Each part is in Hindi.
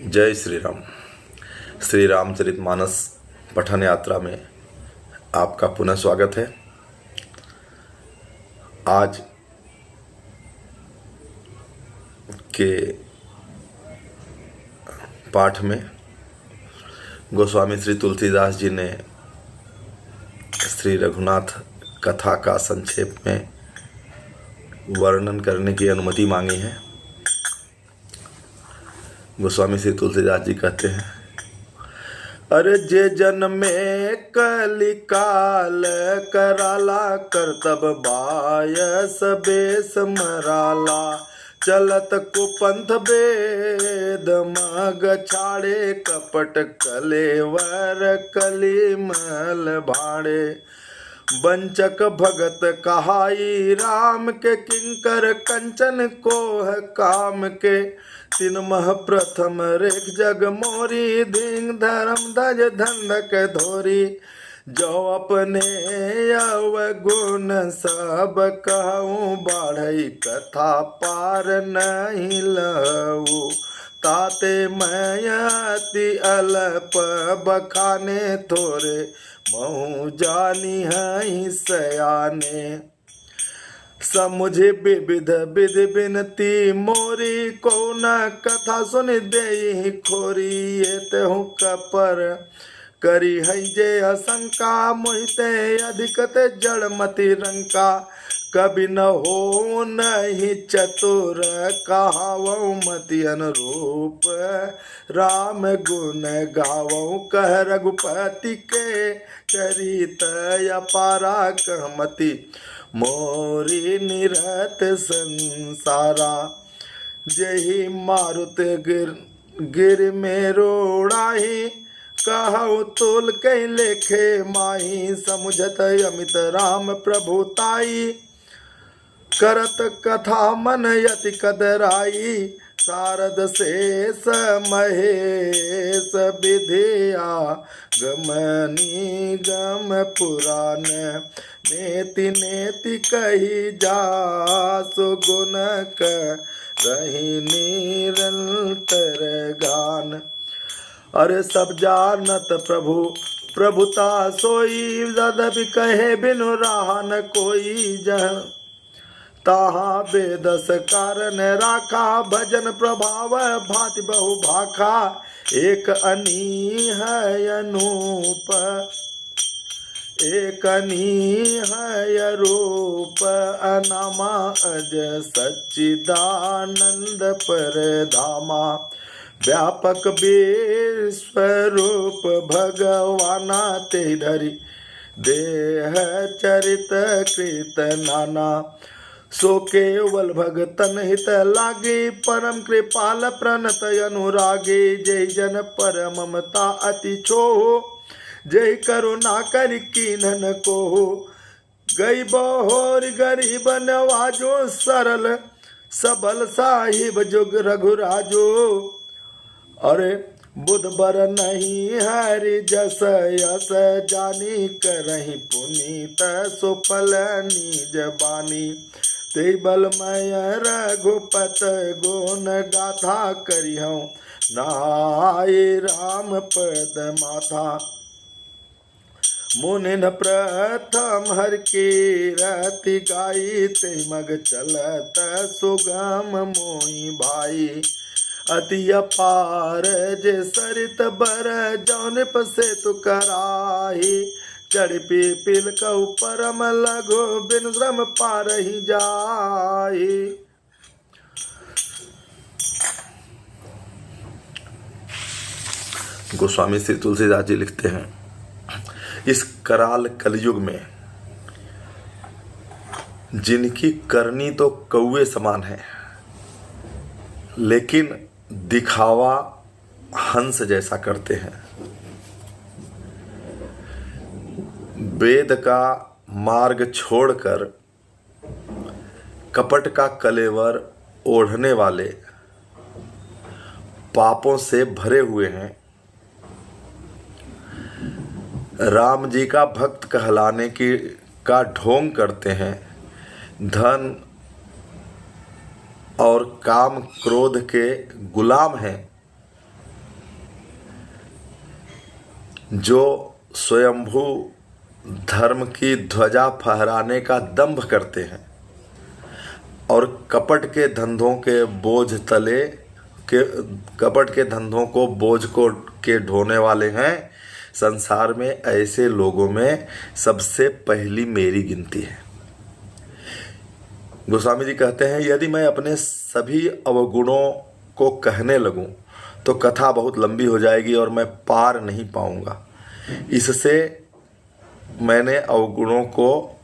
जय श्री राम। श्री रामचरितमानस पठन यात्रा में आपका पुनः स्वागत है। आज के पाठ में गोस्वामी श्री तुलसीदास जी ने श्री रघुनाथ कथा का संक्षेप में वर्णन करने की अनुमति मांगी है। गोस्वामी श्री तुलसीदास जी कहते हैं, अरे जे जन्मे कलिकाल कराला करतब बायस बेस मराला चलत कुपंथ वेद मग छाड़े कपट कलेवर कलिमल भाड़े बंचक भगत कहाई राम के किंकर कंचन कोह काम के तीन मह प्रथम रेख जग मोरी दीन धर्म धज धंधक धोरी जो अपने अवगुण सब कहूँ बाढ़ई कथा पार नहीं लऊ ताते मैं अति अल्प बखाने थोरे महू जानी है सयाने समुझे विविध विधि बिनती मोरी को न कथा सुन दे खोरी ये तेहू कपर करी है जे असंका मोहिते अधिकत जड़मति रंका कभी न हो नहीं चतुर कहावो मति अनुरूप राम गुण गावो कह रघुपति के चरित अपारा कहमति मोरी निरत संसारा जही मारुत गिर में रोड़ाही कहु तुल कई लेखे माही समुझत अमित राम प्रभुताई करत कथा मन यति कदराई शारद शेष महेश विधिया गमनी गम पुराण नेति नेति कही जा सुगुण रही निरंतर गान। अरे सब जानत प्रभु प्रभुता सोई यद्यपि कहे बिनु राह न कोई जह ताहा बेदस कारण राखा भजन प्रभाव भांति बहु भाखा एक अनी है अनूप एक अनी है रूप अनामा अज सच्चिदानंद पर धामा व्यापक विश्वरूप भगवाना ते धरी देह चरित कृत नाना सो केवल भगतन हित लागे परम कृपाल प्रणत अनुरागे जय जन पर ममता अति छोहो जय करुणा कर कीन्हन को गई बहोर गरीब नवाजो सरल सबल साहिब जुग रघुराजो अरे बुध बर नहीं हरि जस यस जानी करही पुनीत सुफल निज बानी ते बलमय रघुपत गुण गाथा करिहूँ नाय राम पद माथा मुनिन प्रथम हर की रति गाई ते मग चलत सुगम मोहि भाई अति अपार जे सरित बर जौन पसे तु कराही चढ़ पीपिल कहु परम लगो बिन श्रम पार ही जाई। गोस्वामी श्री तुलसीदास जी लिखते हैं, इस कराल कलयुग में जिनकी करनी तो कौवे समान है लेकिन दिखावा हंस जैसा करते हैं। वेद का मार्ग छोड़कर कपट का कलेवर ओढ़ने वाले पापों से भरे हुए हैं। राम जी का भक्त कहलाने की का ढोंग करते हैं। धन और काम क्रोध के गुलाम हैं जो स्वयंभू धर्म की ध्वजा फहराने का दंभ करते हैं और कपट के धंधों के बोझ तले के कपट के धंधों को बोझ को के ढोने वाले हैं, संसार में ऐसे लोगों में सबसे पहली मेरी गिनती है। गोस्वामी जी कहते हैं, यदि मैं अपने सभी अवगुणों को कहने लगूं तो कथा बहुत लंबी हो जाएगी और मैं पार नहीं पाऊंगा। इससे मैंने अवगुणों को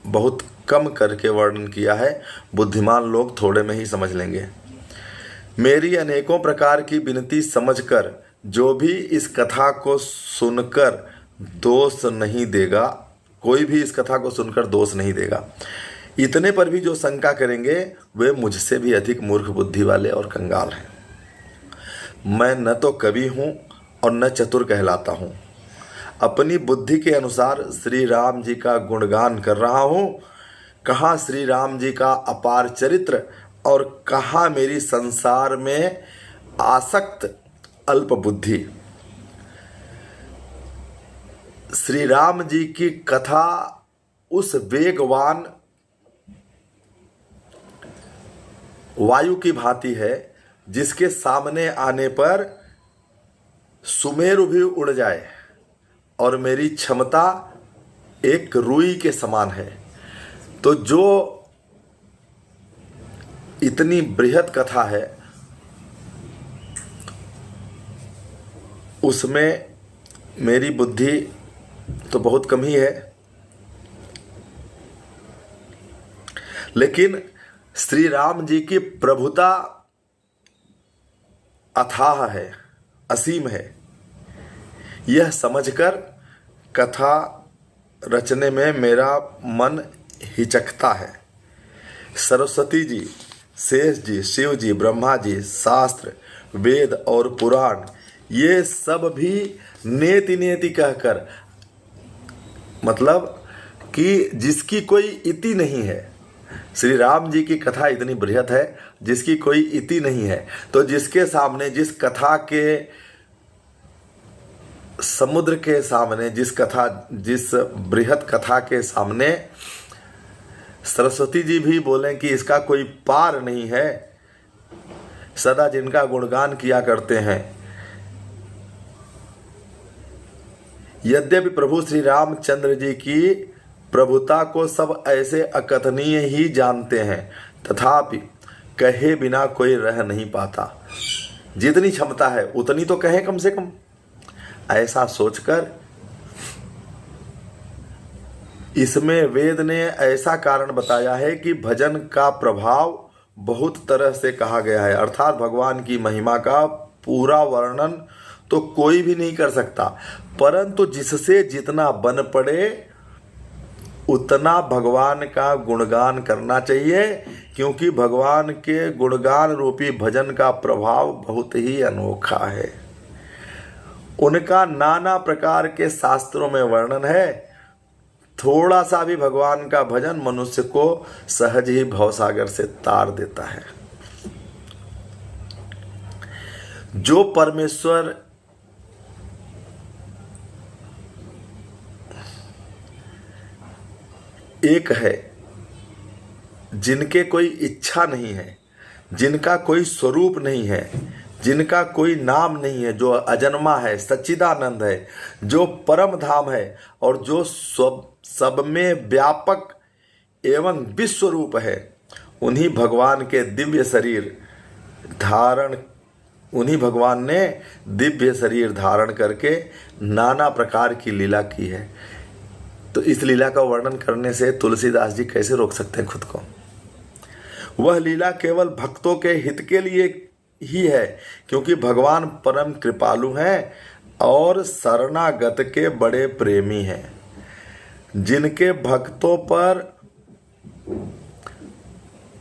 बहुत कम करके वर्णन किया है, बुद्धिमान लोग थोड़े में ही समझ लेंगे। मेरी अनेकों प्रकार की विनती समझकर जो भी इस कथा को सुनकर दोष नहीं देगा, कोई भी इस कथा को सुनकर दोष नहीं देगा। इतने पर भी जो शंका करेंगे वे मुझसे भी अधिक मूर्ख बुद्धि वाले और कंगाल हैं। मैं न तो कवि हूँ और न चतुर कहलाता हूँ। अपनी बुद्धि के अनुसार श्री राम जी का गुणगान कर रहा हूँ। कहाँ श्री राम जी का अपार चरित्र और कहाँ मेरी संसार में आसक्त अल्प बुद्धि। श्री राम जी की कथा उस वेगवान वायु की भांति है जिसके सामने आने पर सुमेरु भी उड़ जाए, और मेरी क्षमता एक रुई के समान है। तो जो इतनी बृहद कथा है उसमें मेरी बुद्धि तो बहुत कम ही है, लेकिन श्री राम जी की प्रभुता अथाह है, असीम है। यह समझकर कथा रचने में मेरा मन हिचकता है। सरस्वती जी, शेष जी, शिव जी, ब्रह्मा जी, शास्त्र, वेद और पुराण ये सब भी नेति नेति कहकर, मतलब कि जिसकी कोई इति नहीं है। श्री राम जी की कथा इतनी बृहद है जिसकी कोई इति नहीं है, तो जिसके सामने, जिस कथा के समुद्र के सामने, जिस बृहद कथा के सामने सरस्वती जी भी बोलें कि इसका कोई पार नहीं है, सदा जिनका गुणगान किया करते हैं। यद्यपि प्रभु श्री रामचंद्र जी की प्रभुता को सब ऐसे अकथनीय ही जानते हैं, तथापि कहे बिना कोई रह नहीं पाता। जितनी क्षमता है उतनी तो कहे कम से कम। ऐसा सोचकर इसमें वेद ने ऐसा कारण बताया है कि भजन का प्रभाव बहुत तरह से कहा गया है, अर्थात भगवान की महिमा का पूरा वर्णन तो कोई भी नहीं कर सकता, परंतु जिससे जितना बन पड़े उतना भगवान का गुणगान करना चाहिए, क्योंकि भगवान के गुणगान रूपी भजन का प्रभाव बहुत ही अनोखा है। उनका नाना प्रकार के शास्त्रों में वर्णन है। थोड़ा सा भी भगवान का भजन मनुष्य को सहज ही भवसागर से तार देता है। जो परमेश्वर एक है, जिनके कोई इच्छा नहीं है, जिनका कोई स्वरूप नहीं है, जिनका कोई नाम नहीं है, जो अजन्मा है, सच्चिदानंद है, जो परम धाम है और जो सब में व्यापक एवं विश्वरूप है, उन्हीं भगवान ने दिव्य शरीर धारण करके नाना प्रकार की लीला की है। तो इस लीला का वर्णन करने से तुलसीदास जी कैसे रोक सकते हैं खुद को। वह लीला केवल भक्तों के हित के लिए ही है, क्योंकि भगवान परम कृपालु हैं और शरणागत के बड़े प्रेमी हैं। जिनके भक्तों पर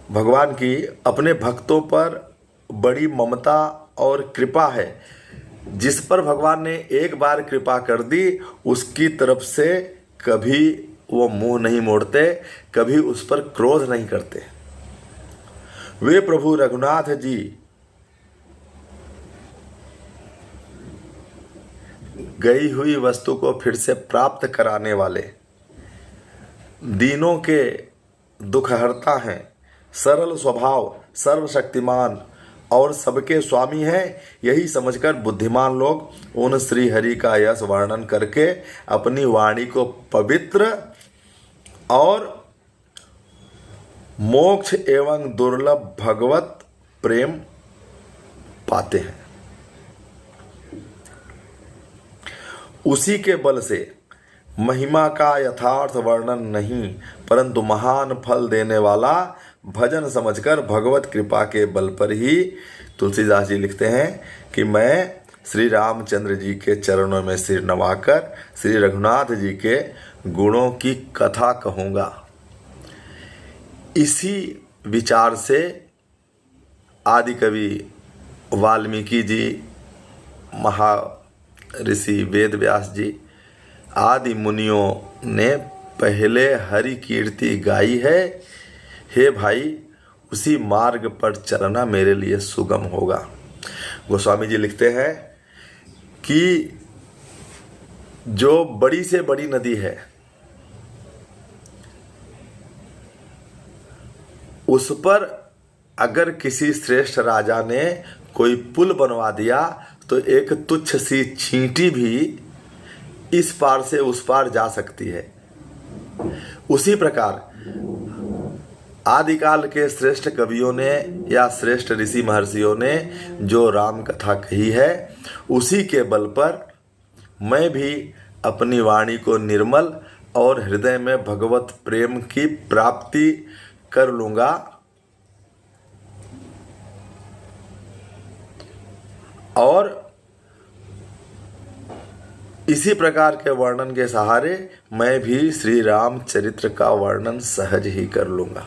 भगवान की अपने भक्तों पर बड़ी ममता और कृपा है, जिस पर भगवान ने एक बार कृपा कर दी उसकी तरफ से कभी वो मुंह नहीं मोड़ते, कभी उस पर क्रोध नहीं करते। वे प्रभु रघुनाथ जी गई हुई वस्तु को फिर से प्राप्त कराने वाले, दीनों के दुखहर्ता हैं, सरल स्वभाव, सर्वशक्तिमान और सबके स्वामी हैं। यही समझकर बुद्धिमान लोग उन श्री हरि का यश वर्णन करके अपनी वाणी को पवित्र और मोक्ष एवं दुर्लभ भगवत प्रेम पाते हैं। उसी के बल से महिमा का यथार्थ वर्णन नहीं, परंतु महान फल देने वाला भजन समझकर भगवत कृपा के बल पर ही तुलसीदास जी लिखते हैं कि मैं श्री रामचंद्र जी के चरणों में सिर नवाकर श्री रघुनाथ जी के गुणों की कथा कहूँगा। इसी विचार से आदि कवि वाल्मीकि जी, महर्षि वेद व्यास जी आदि मुनियों ने पहले हरि कीर्ति गाई है। हे भाई, उसी मार्ग पर चलना मेरे लिए सुगम होगा। गोस्वामी जी लिखते हैं कि जो बड़ी से बड़ी नदी है उस पर अगर किसी श्रेष्ठ राजा ने कोई पुल बनवा दिया तो एक तुच्छ सी चींटी भी इस पार से उस पार जा सकती है। उसी प्रकार आदिकाल के श्रेष्ठ कवियों ने या श्रेष्ठ ऋषि महर्षियों ने जो राम कथा कही है, उसी के बल पर मैं भी अपनी वाणी को निर्मल और हृदय में भगवत प्रेम की प्राप्ति कर लूँगा। और इसी प्रकार के वर्णन के सहारे मैं भी श्री राम चरित्र का वर्णन सहज ही कर लूँगा।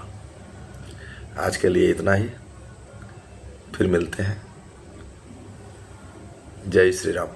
आज के लिए इतना ही, फिर मिलते हैं। जय श्री राम।